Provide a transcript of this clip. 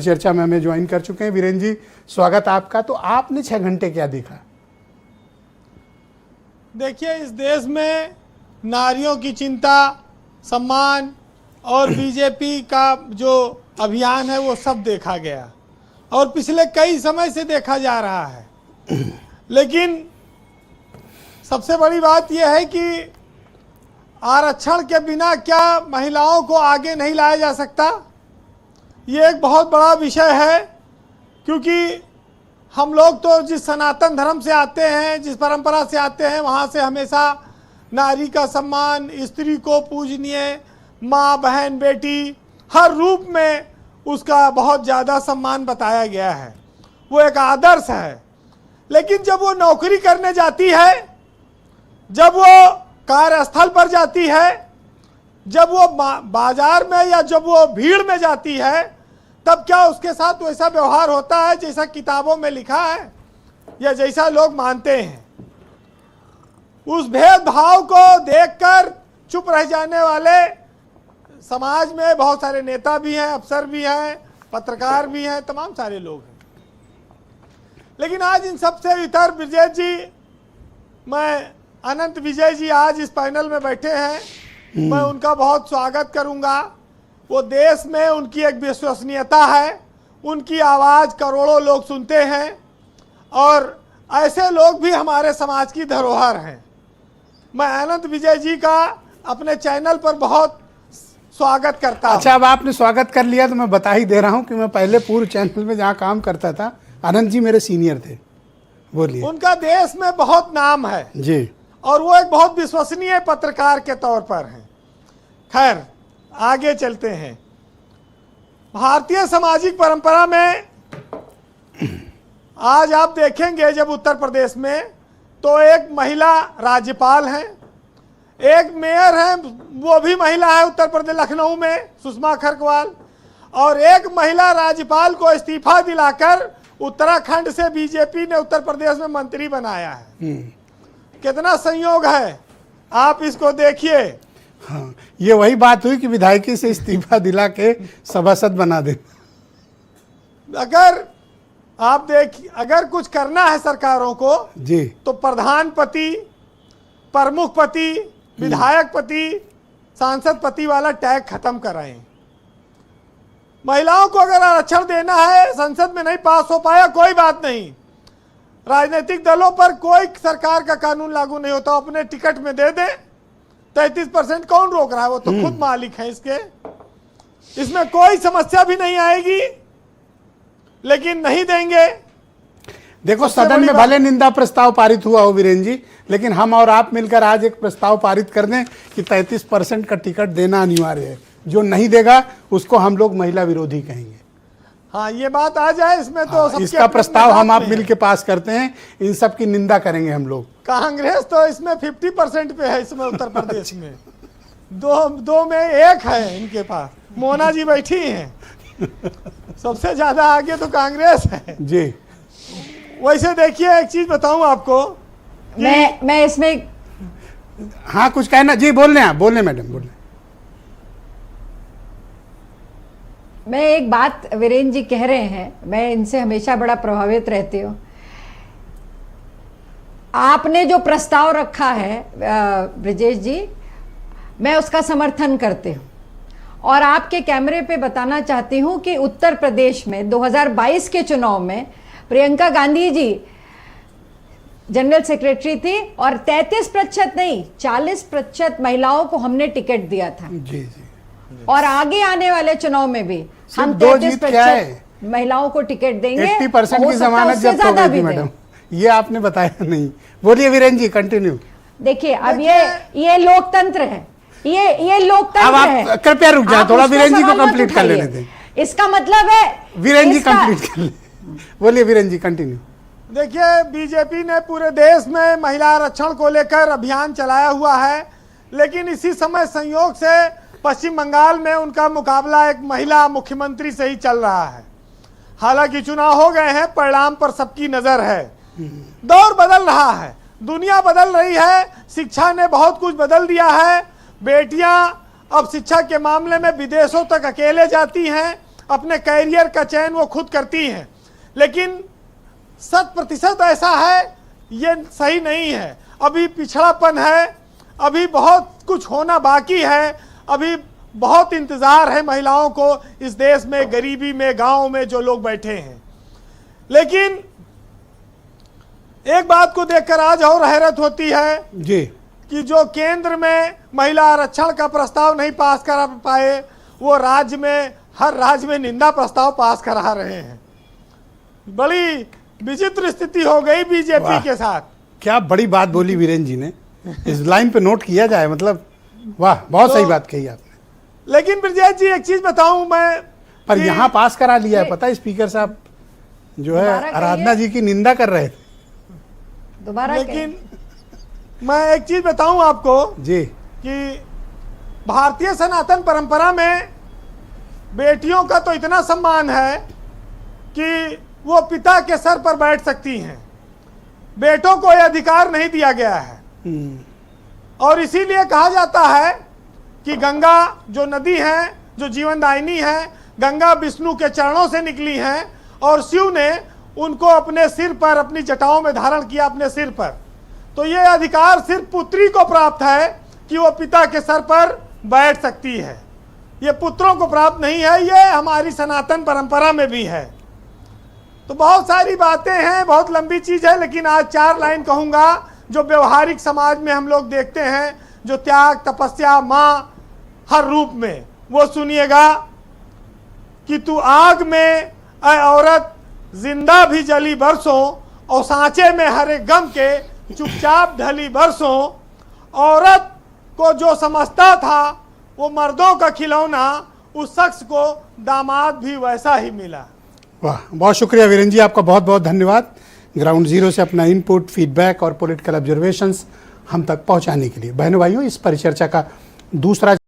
चर्चा में हमें ज्वाइन कर चुके हैं। वीरेंद्र जी, स्वागत आपका। तो आपने 6 घंटे क्या देखा? देखिए, इस देश में नारियों की चिंता, सम्मान और बीजेपी का जो अभियान है वो सब देखा गया और पिछले कई समय से देखा जा रहा है। लेकिन सबसे बड़ी बात यह है कि आरक्षण के बिना क्या महिलाओं को आगे नहीं लाया जा सकता, ये एक बहुत बड़ा विषय है। क्योंकि हम लोग तो जिस सनातन धर्म से आते हैं, जिस परंपरा से आते हैं, वहाँ से हमेशा नारी का सम्मान, स्त्री को पूजनीय, माँ, बहन, बेटी, हर रूप में उसका बहुत ज़्यादा सम्मान बताया गया है। वो एक आदर्श है। लेकिन जब वो नौकरी करने जाती है, जब वो कार्यस्थल पर जाती है, जब वो बाजार में या जब वो भीड़ में जाती है, तब क्या उसके साथ वैसा व्यवहार होता है जैसा किताबों में लिखा है या जैसा लोग मानते हैं? उस भेदभाव को देखकर चुप रह जाने वाले समाज में बहुत सारे नेता भी हैं, अफसर भी हैं, पत्रकार भी हैं, तमाम सारे लोग हैं। लेकिन आज इन सबसे इतर ब्रिजेश जी, मैं अनंत विजय जी आज इस पैनल में बैठे हैं, मैं उनका बहुत स्वागत करूंगा। वो देश में उनकी एक विश्वसनीयता है, उनकी आवाज़ करोड़ों लोग सुनते हैं और ऐसे लोग भी हमारे समाज की धरोहर हैं। मैं अनंत विजय जी का अपने चैनल पर बहुत स्वागत करता हूं। अच्छा, अब आपने स्वागत कर लिया तो मैं बता ही दे रहा हूं कि मैं पहले पूर्व चैनल में जहां काम करता था, अनंत जी मेरे सीनियर थे। बोलिए। उनका देश में बहुत नाम है जी, और वो एक बहुत विश्वसनीय पत्रकार के तौर पर हैं। खैर, आगे चलते हैं। भारतीय सामाजिक परंपरा में आज आप देखेंगे जब उत्तर प्रदेश में, तो एक महिला राज्यपाल हैं, एक मेयर हैं, वो भी महिला है उत्तर प्रदेश लखनऊ में, सुषमा खरगवाल, और एक महिला राज्यपाल को इस्तीफा दिलाकर उत्तराखंड से बीजेपी ने उत्तर प्रदेश में मंत्री बनाया है। कितना संयोग है, आप इसको देखिए। हाँ, ये वही बात हुई कि विधायकी से इस्तीफा दिला के सभासद बना दे। अगर आप देखिए, अगर कुछ करना है सरकारों को जी, तो प्रधान पति, प्रमुख पति, विधायक पति, सांसद पति वाला टैग खत्म कराएं। महिलाओं को अगर आरक्षण देना है, संसद में नहीं पास हो पाया, कोई बात नहीं, राजनीतिक दलों पर कोई सरकार का कानून लागू नहीं होता, अपने टिकट में दे दें। 33% कौन रोक रहा है? वो तो खुद मालिक है इसके, इसमें कोई समस्या भी नहीं आएगी। लेकिन नहीं देंगे। देखो, सदन में भले निंदा प्रस्ताव पारित हुआ हो वीरेंद्र जी, लेकिन हम और आप मिलकर आज एक प्रस्ताव पारित कर दें कि 33% का टिकट देना अनिवार्य है। जो नहीं देगा उसको हम लोग महिला विरोधी कहेंगे। हाँ, ये बात आ जाए इसमें तो इसका प्रस्ताव हम आप मिल के पास करते हैं, इन सब की निंदा करेंगे हम लोग। कांग्रेस तो इसमें 50% पे है इसमें उत्तर प्रदेश में। दो में एक है इनके पास, मोना जी बैठी हैं। सबसे ज्यादा आगे तो कांग्रेस है जी। वैसे देखिए, एक चीज बताऊं आपको, मैं इसमें, हाँ कुछ कहना जी? बोलने आप, बोलने मैडम, बोलने। मैं एक बात वीरेंद्र जी कह रहे हैं, मैं इनसे हमेशा बड़ा प्रभावित रहती हूँ। आपने जो प्रस्ताव रखा है ब्रिजेश जी, मैं उसका समर्थन करती हूँ और आपके कैमरे पे बताना चाहती हूँ कि उत्तर प्रदेश में 2022 के चुनाव में प्रियंका गांधी जी जनरल सेक्रेटरी थी और 33% नहीं 40% महिलाओं को हमने टिकट दिया था। जी जी। और आगे आने वाले चुनाव में भी हम 33% महिलाओं को टिकट देंगे। 80% की जमानत जब्त हो गई थी मैडम, ये आपने बताया नहीं। बोलिए वीरेंद्र जी, कंटिन्यू। देखिए, अब ये लोकतंत्र है, ये लोकतंत्र है। अब आप कृपया रुक जाए थोड़ा, वीरेंद्र जी को कंप्लीट कर लेने दें। इसका मतलब है वीरेंद्र जी कंप्लीट कर ले। बोलिए वीरेंद्र जी, कंटिन्यू। देखिए, बीजेपी ने पूरे देश में महिला आरक्षण को लेकर अभियान चलाया हुआ है, लेकिन इसी समय संयोग से पश्चिम बंगाल में उनका मुकाबला एक महिला मुख्यमंत्री से ही चल रहा है। हालांकि चुनाव हो गए हैं, परिणाम पर सबकी नजर है। दौर बदल रहा है, दुनिया बदल रही है, शिक्षा ने बहुत कुछ बदल दिया है। बेटियां अब शिक्षा के मामले में विदेशों तक अकेले जाती हैं, अपने कैरियर का चयन वो खुद करती हैं, लेकिन 100% ऐसा है ये सही नहीं है। अभी पिछड़ापन है, अभी बहुत कुछ होना बाकी है, अभी बहुत इंतजार है महिलाओं को इस देश में, गरीबी में, गांव में जो लोग बैठे हैं। लेकिन एक बात को देखकर आज और हैरत होती है जी कि जो केंद्र में महिला आरक्षण का प्रस्ताव नहीं पास करा पाए, वो राज्य में, हर राज्य में निंदा प्रस्ताव पास करा रहे हैं। बड़ी विचित्र स्थिति हो गई बीजेपी के साथ। क्या बड़ी बात बोली वीरेंद्र जी ने, इस लाइन पे नोट किया जाए, मतलब वाह, बहुत सही बात कही आपने। लेकिन ब्रजेश जी एक चीज बताऊं मैं, पर कि यहाँ पास करा लिया है, पता है स्पीकर साहब जो है दोबारा आराधना जी की निंदा कर रहे थे। दोबारा लेकिन मैं एक चीज बताऊं आपको जी कि भारतीय सनातन परंपरा में बेटियों का तो इतना सम्मान है कि वो पिता के सर पर बैठ सकती हैं, बेटों को यह अधिकार नहीं दिया गया है। और इसीलिए कहा जाता है कि गंगा जो नदी है, जो जीवनदायिनी है, गंगा विष्णु के चरणों से निकली है और शिव ने उनको अपने सिर पर, अपनी जटाओं में धारण किया, अपने सिर पर। तो ये अधिकार सिर्फ पुत्री को प्राप्त है कि वो पिता के सर पर बैठ सकती है, ये पुत्रों को प्राप्त नहीं है। ये हमारी सनातन परंपरा में भी है। तो बहुत सारी बातें हैं, बहुत लंबी चीज है, लेकिन आज 4 लाइन कहूंगा जो व्यवहारिक समाज में हम लोग देखते हैं, जो त्याग, तपस्या, माँ हर रूप में, वो सुनिएगा कि तू आग में ऐ औरत जिंदा भी जली बरसों, और सांचे में हरे गम के चुपचाप ढली बरसों। औरत को जो समझता था वो मर्दों का खिलौना, उस शख्स को दामाद भी वैसा ही मिला। वाह, बहुत शुक्रिया वीरेंद्र जी, आपका बहुत बहुत धन्यवाद ग्राउंड जीरो से अपना इनपुट, फीडबैक और पॉलिटिकल ऑब्जर्वेशंस हम तक पहुंचाने के लिए। बहनों भाइयों, इस परिचर्चा का दूसरा